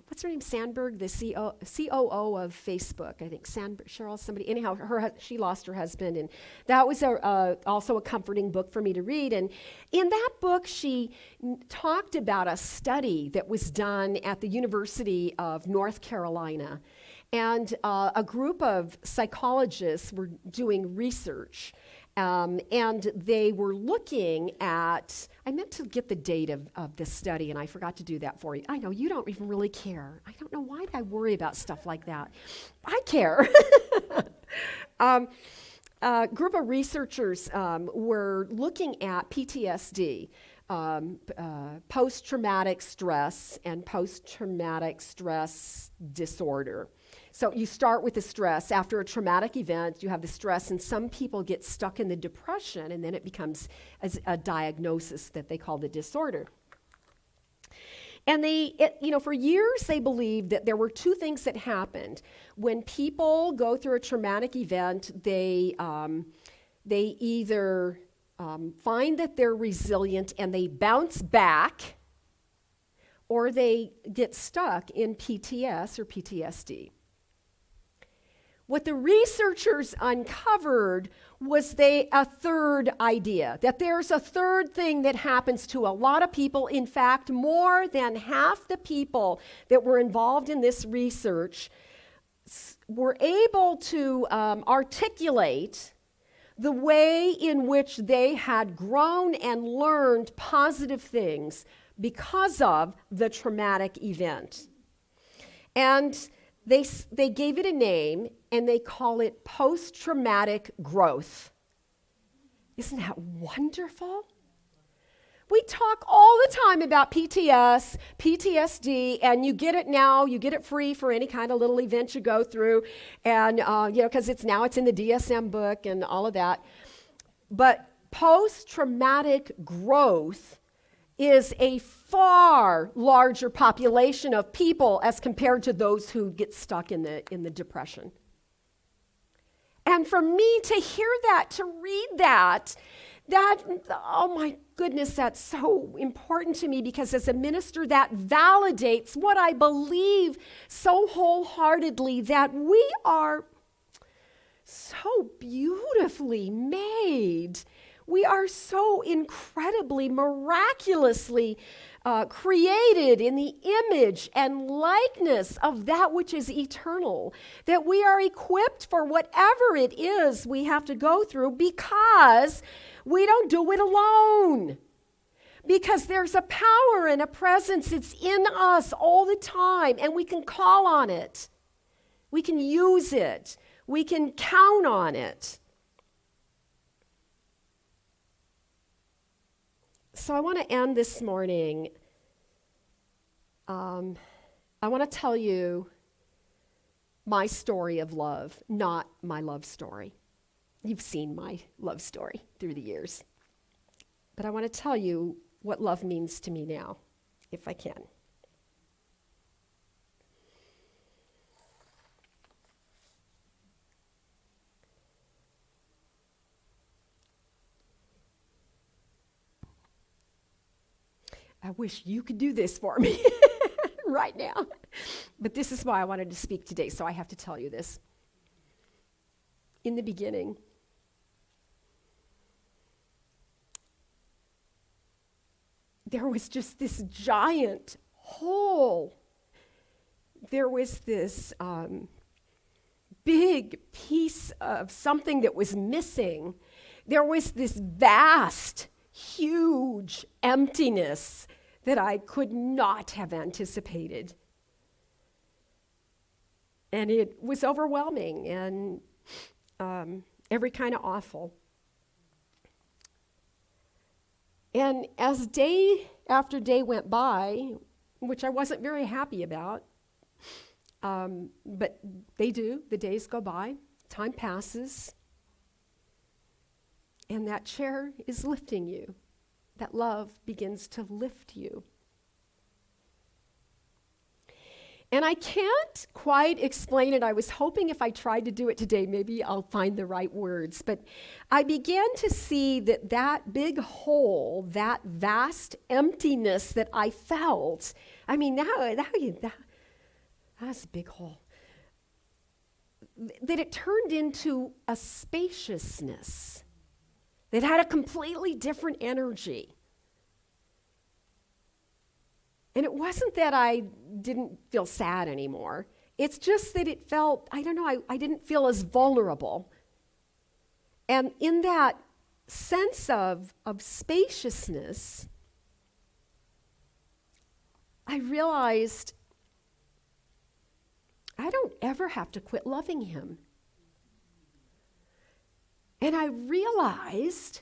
what's her name? Sandberg, the COO of Facebook. I think Sheryl, somebody. Anyhow, she lost her husband, and that was also a comforting book for me to read. And in that book, she talked about a study that was done at the University of North Carolina, and a group of psychologists were doing research. And they were looking at, I meant to get the date of this study, and I forgot to do that for you. I know, you don't even really care. I don't know, why do I worry about stuff like that? I care. A group of researchers were looking at PTSD, post-traumatic stress and post-traumatic stress disorder. So you start with the stress. After a traumatic event, you have the stress, and some people get stuck in the depression, and then it becomes a diagnosis that they call the disorder. And for years, they believed that there were two things that happened. When people go through a traumatic event, they either find that they're resilient and they bounce back, or they get stuck in PTS or PTSD. What the researchers uncovered was a third idea, that there's a third thing that happens to a lot of people. In fact, more than half the people that were involved in this research were able to articulate the way in which they had grown and learned positive things because of the traumatic event. And they gave it a name, and they call it post-traumatic growth. Isn't that wonderful? We talk all the time about PTSD, and you get it now. You get it free for any kind of little event you go through, and because it's in the DSM book and all of that. But post-traumatic growth is a far larger population of people as compared to those who get stuck in the depression. And for me to hear that, to read that, oh my goodness, that's so important to me, because as a minister, that validates what I believe so wholeheartedly, that we are so beautifully made. We are so incredibly, miraculously created in the image and likeness of that which is eternal, that we are equipped for whatever it is we have to go through, because we don't do it alone. Because there's a power and a presence, it's in us all the time, and we can call on it. We can use it. We can count on it. So I want to end this morning. I want to tell you my story of love, not my love story. You've seen my love story through the years. But I want to tell you what love means to me now, if I can. I wish you could do this for me right now. But this is why I wanted to speak today, so I have to tell you this. In the beginning, there was just this giant hole. There was this big piece of something that was missing. There was this vast, huge emptiness that I could not have anticipated. And it was overwhelming and every kind of awful. And as day after day went by, which I wasn't very happy about, but they do, the days go by, time passes, and that chair is lifting you. That love begins to lift you. And I can't quite explain it. I was hoping if I tried to do it today, maybe I'll find the right words. But I began to see that that big hole, that vast emptiness that I felt, I mean, that's a big hole, that it turned into a spaciousness that had a completely different energy. And it wasn't that I didn't feel sad anymore. It's just that it felt, I don't know, I didn't feel as vulnerable. And in that sense of spaciousness, I realized I don't ever have to quit loving him. And I realized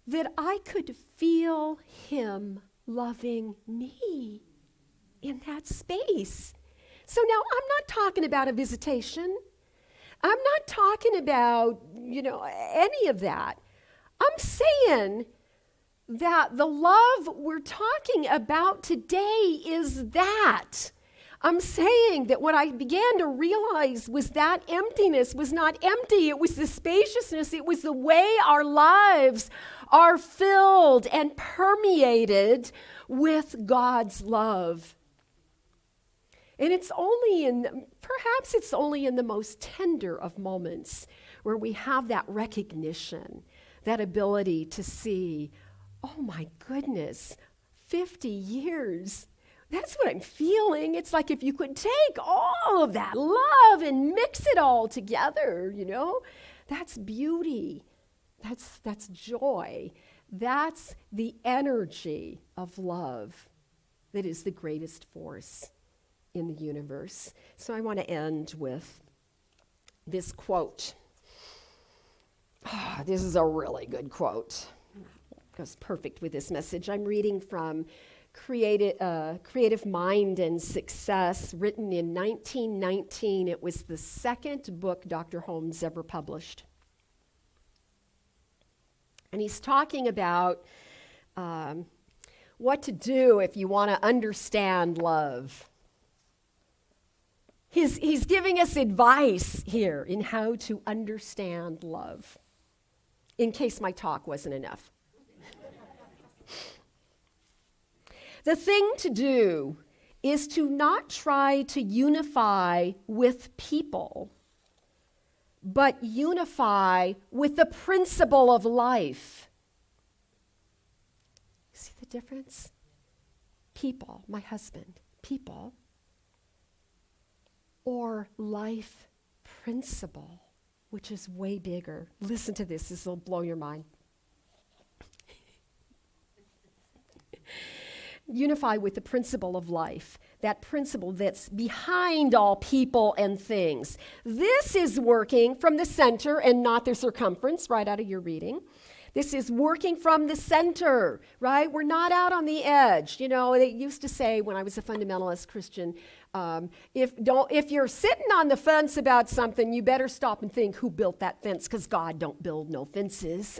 that I could feel him loving me in that space. So now I'm not talking about a visitation. I'm not talking about, any of that. I'm saying that the love we're talking about today is that. I'm saying that what I began to realize was that emptiness was not empty. It was the spaciousness. It was the way our lives are filled and permeated with God's love. And perhaps it's only in the most tender of moments where we have that recognition, that ability to see, oh my goodness, 50 years. That's what I'm feeling. It's like if you could take all of that love and mix it all together, that's beauty. That's joy. That's the energy of love that is the greatest force in the universe. So I want to end with this quote. This is a really good quote. It goes perfect with this message. I'm reading from Creative Mind and Success, written in 1919. It was the second book Dr. Holmes ever published. And he's talking about what to do if you want to understand love. He's giving us advice here in how to understand love, in case my talk wasn't enough. The thing to do is to not try to unify with people, but unify with the principle of life. See the difference? People, my husband, people, or life principle, which is way bigger. Listen to this will blow your mind. Unify with the principle of life, that principle that's behind all people and things. This is working from the center and not the circumference, right out of your reading. This is working from the center, right? We're not out on the edge. You know, they used to say when I was a fundamentalist Christian, if you're sitting on the fence about something, you better stop and think who built that fence, because God don't build no fences.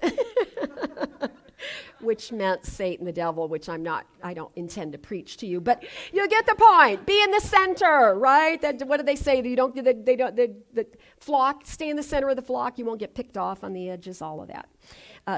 Which meant Satan, the devil, which I don't intend to preach to you, but you get the point. Be in the center, right? What do they say? The flock, stay in the center of the flock. You won't get picked off on the edges, all of that.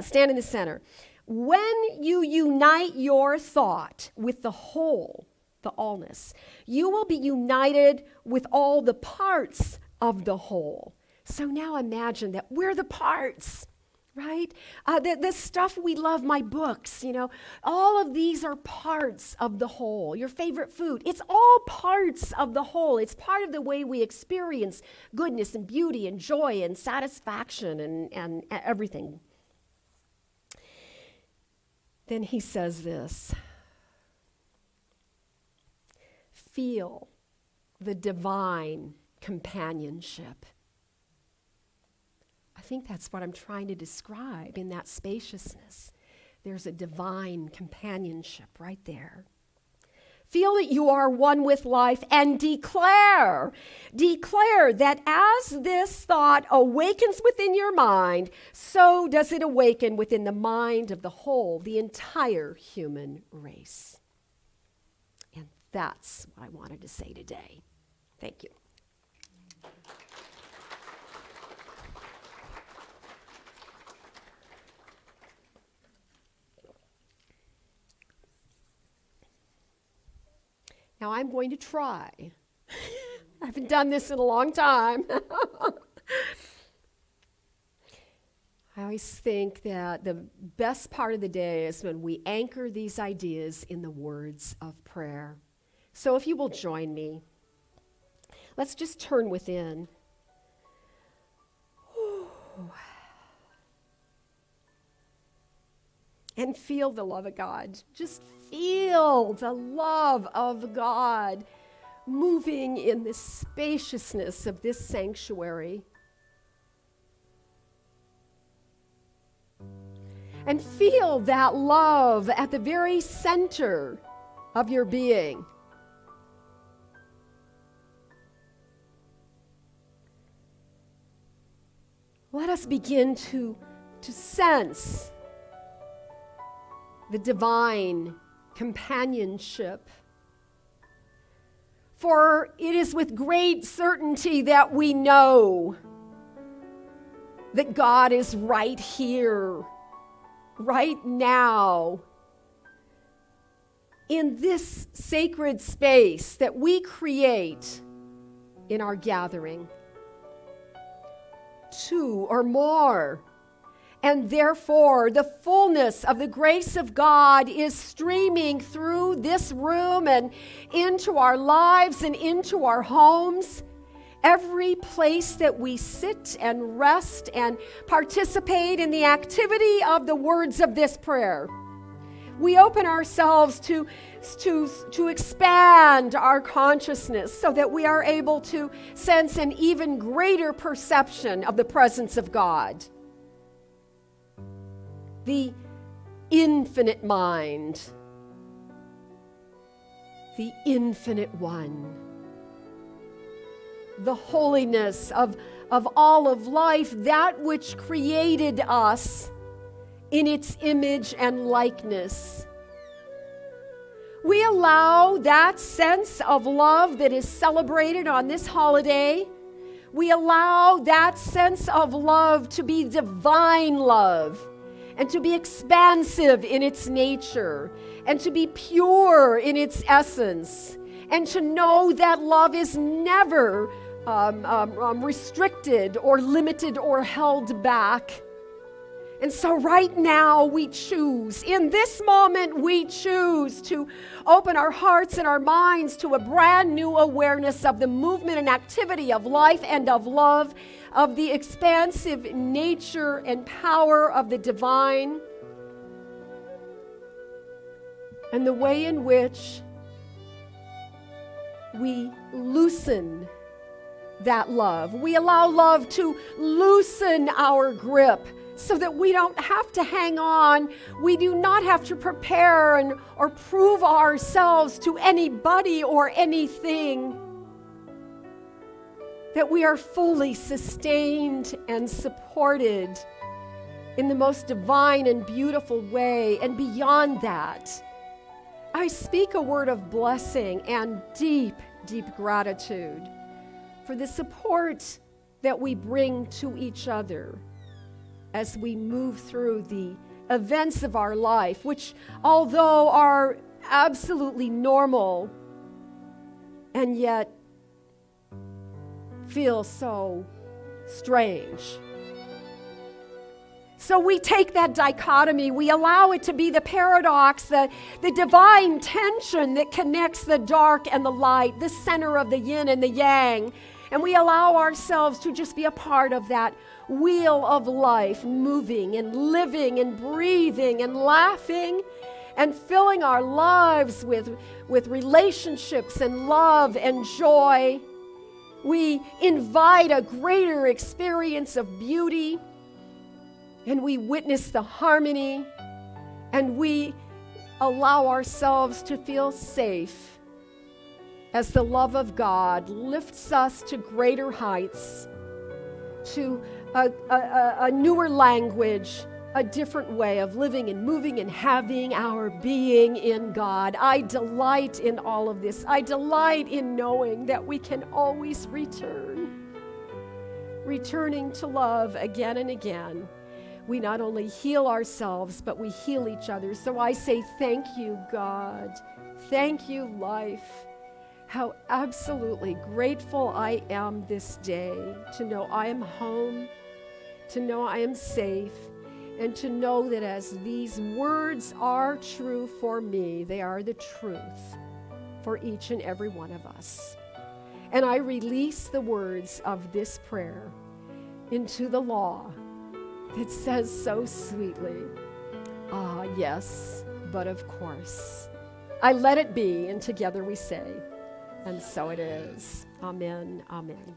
Stand in the center. When you unite your thought with the whole, the allness, you will be united with all the parts of the whole. So now imagine that we're the parts. Right? The stuff we love, my books, you know, all of these are parts of the whole. Your favorite food, it's all parts of the whole. It's part of the way we experience goodness and beauty and joy and satisfaction and everything. Then he says this: feel the divine companionship. I think that's what I'm trying to describe in that spaciousness. There's a divine companionship right there. Feel that you are one with life and declare that as this thought awakens within your mind, so does it awaken within the mind of the whole, the entire human race. And that's what I wanted to say today. Thank you. Now I'm going to try. I haven't done this in a long time. I always think that the best part of the day is when we anchor these ideas in the words of prayer. So if you will join me, let's just turn within. And feel the love of God. Just feel the love of God moving in the spaciousness of this sanctuary. And feel that love at the very center of your being. Let us begin to sense the divine companionship. For it is with great certainty that we know that God is right here, right now, in this sacred space that we create in our gathering. Two or more. And therefore, the fullness of the grace of God is streaming through this room and into our lives and into our homes. Every place that we sit and rest and participate in the activity of the words of this prayer. We open ourselves to expand our consciousness so that we are able to sense an even greater perception of the presence of God. The infinite mind, the infinite one, the holiness of all of life, that which created us in its image and likeness. We allow that sense of love that is celebrated on this holiday. We allow that sense of love to be divine love, and to be expansive in its nature, and to be pure in its essence, and to know that love is never restricted or limited or held back. And so right now we choose, in this moment we choose to open our hearts and our minds to a brand new awareness of the movement and activity of life and of love, of the expansive nature and power of the divine, and the way in which we loosen that love. We allow love to loosen our grip so that we don't have to hang on. We do not have to prepare or prove ourselves to anybody or anything. That we are fully sustained and supported in the most divine and beautiful way. And beyond that, I speak a word of blessing and deep, deep gratitude for the support that we bring to each other as we move through the events of our life, which, although are absolutely normal and yet feel so strange. So we take that dichotomy, we allow it to be the paradox, the divine tension that connects the dark and the light, the center of the yin and the yang, and we allow ourselves to just be a part of that wheel of life, moving and living and breathing and laughing and filling our lives with relationships and love and joy. We invite a greater experience of beauty, and we witness the harmony, and we allow ourselves to feel safe as the love of God lifts us to greater heights, to a newer language, a different way of living and moving and having our being in God. I delight in all of this. I delight in knowing that we can always returning to love again and again. We not only heal ourselves, but we heal each other. So I say thank you, God. Thank you, life. How absolutely grateful I am this day to know I am home, to know I am safe, and to know that as these words are true for me, they are the truth for each and every one of us. And I release the words of this prayer into the law that says so sweetly, ah, yes, but of course. I let it be, and together we say, and so it is. Amen, amen.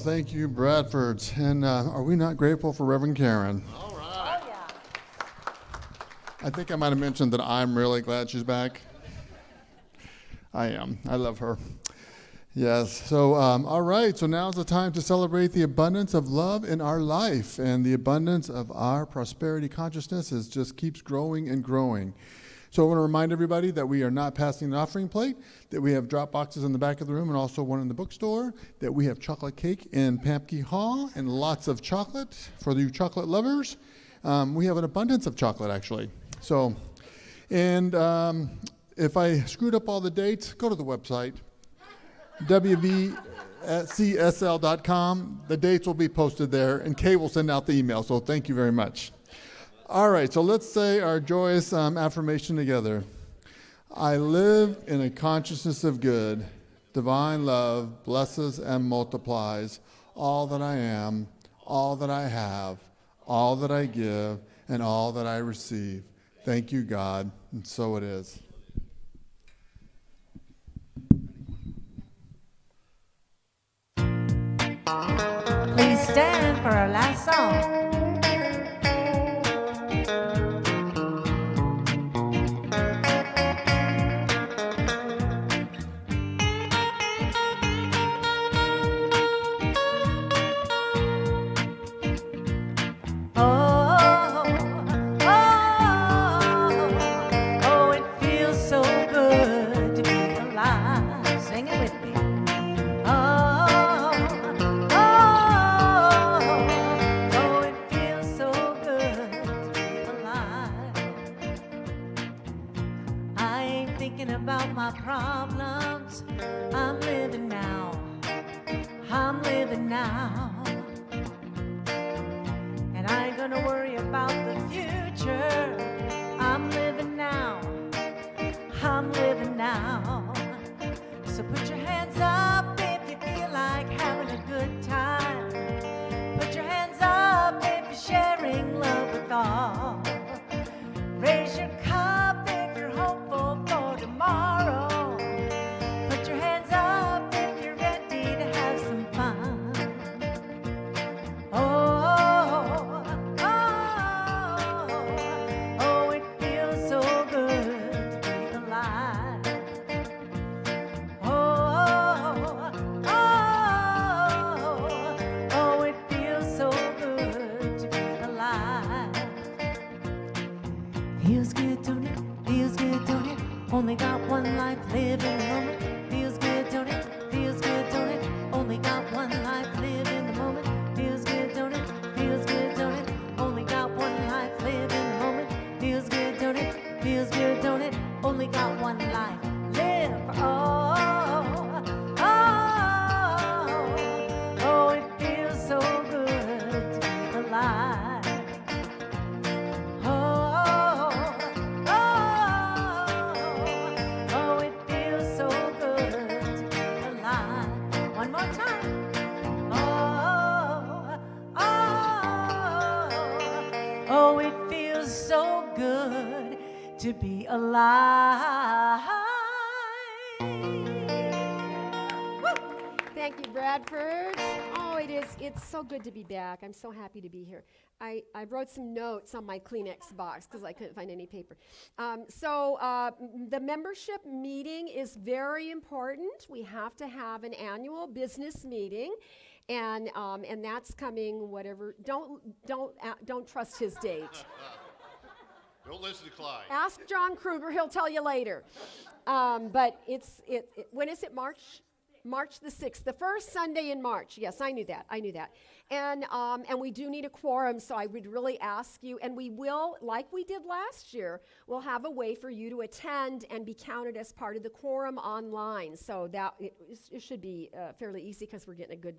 Thank you, Bradfords. And are we not grateful for Reverend Karen? All right. Oh, yeah. I think I might have mentioned that I'm really glad she's back. I am. I love her. Yes. So, all right. So now's the time to celebrate the abundance of love in our life, and the abundance of our prosperity consciousness just keeps growing and growing. So I want to remind everybody that we are not passing an offering plate, that we have drop boxes in the back of the room and also one in the bookstore, that we have chocolate cake in Pampke Hall and lots of chocolate for you chocolate lovers. We have an abundance of chocolate, actually. So, and if I screwed up all the dates, go to the website, wvcsl.com. The dates will be posted there, and Kay will send out the email. So thank you very much. All right, so let's say our joyous affirmation together. I live in a consciousness of good. Divine love blesses and multiplies all that I am, all that I have, all that I give, and all that I receive. Thank you, God, and so it is. Please stand for our last song. thinking about my problems. I'm living now. I'm living now. And I ain't gonna worry about the future. I'm living now. I'm living now. So put your hands up if you feel like having a good time. Put your hands up if you're sharing love with all. Raise your cup if you're hopeful for tomorrow. Put your hands up if you're ready to have some fun. Oh, oh, oh, it feels so good to be alive. Oh, oh, oh, it feels so good to be alive. Feels good, don't it? Feels good, don't it? Only got one life, live in the moment. Feels good, don't it? Feels good, don't it? Only got one life, live in the moment. Feels good, don't it? Feels good, don't it? Only got one life, live in the moment. Feels good, don't it? Feels good, don't it? Only got one life, live. Oh, oh, oh, it feels so good to be alive. Oh, oh, oh, it feels so good to be alive. One more time. Oh, oh, oh, it feels so good to be alive. Woo! Thank you, Bradford. Oh, it's so good to be back. I'm so happy to be here. I wrote some notes on my Kleenex box because I couldn't find any paper. The membership meeting is very important. We have to have an annual business meeting, and that's coming. Whatever. Don't trust his date. Don't listen to Clyde. Ask John Kruger. He'll tell you later. But when is it? March the 6th, the first Sunday in March. Yes, I knew that. And we do need a quorum, so I would really ask you, and we will, like we did last year, we'll have a way for you to attend and be counted as part of the quorum online. So that it should be fairly easy because we're getting a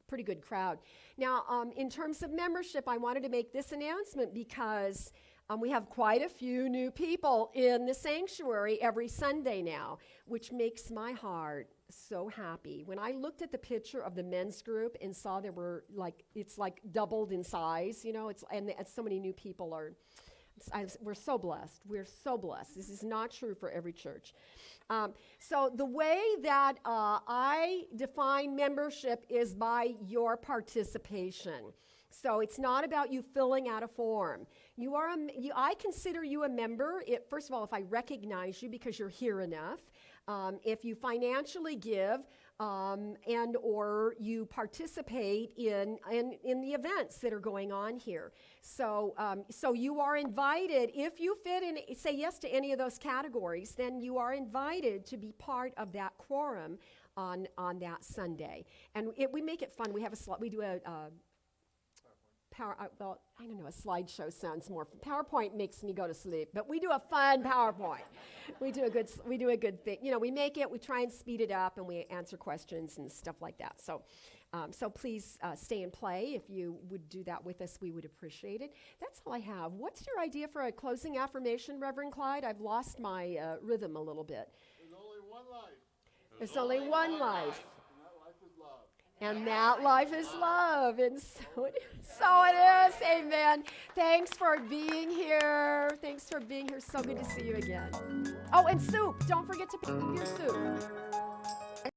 pretty good crowd. Now, in terms of membership, I wanted to make this announcement because we have quite a few new people in the sanctuary every Sunday now, which makes my heart so happy. When I looked at the picture of the men's group and saw there were it's doubled in size, and so many new people we're so blessed. We're so blessed. This is not true for every church. So the way that I define membership is by your participation. So it's not about you filling out a form. I consider you a member, first of all, if I recognize you because you're here enough, if you financially give, and or you participate in the events that are going on here. So you are invited, if you fit in, say yes to any of those categories, then you are invited to be part of that quorum on that Sunday. And we make it fun. We have we do a I don't know, a slideshow sounds more. PowerPoint makes me go to sleep, but we do a fun PowerPoint. we do a good thing. We make it, we try and speed it up, and we answer questions and stuff like that. So please stay and play. If you would do that with us, we would appreciate it. That's all I have. What's your idea for a closing affirmation, Reverend Clyde? I've lost my rhythm a little bit. There's only one life. There's only one life. And that life is love. And that life is love. And so it is. Amen. Thanks for being here. So good to see you again. Oh, and soup. Don't forget to pick up your soup.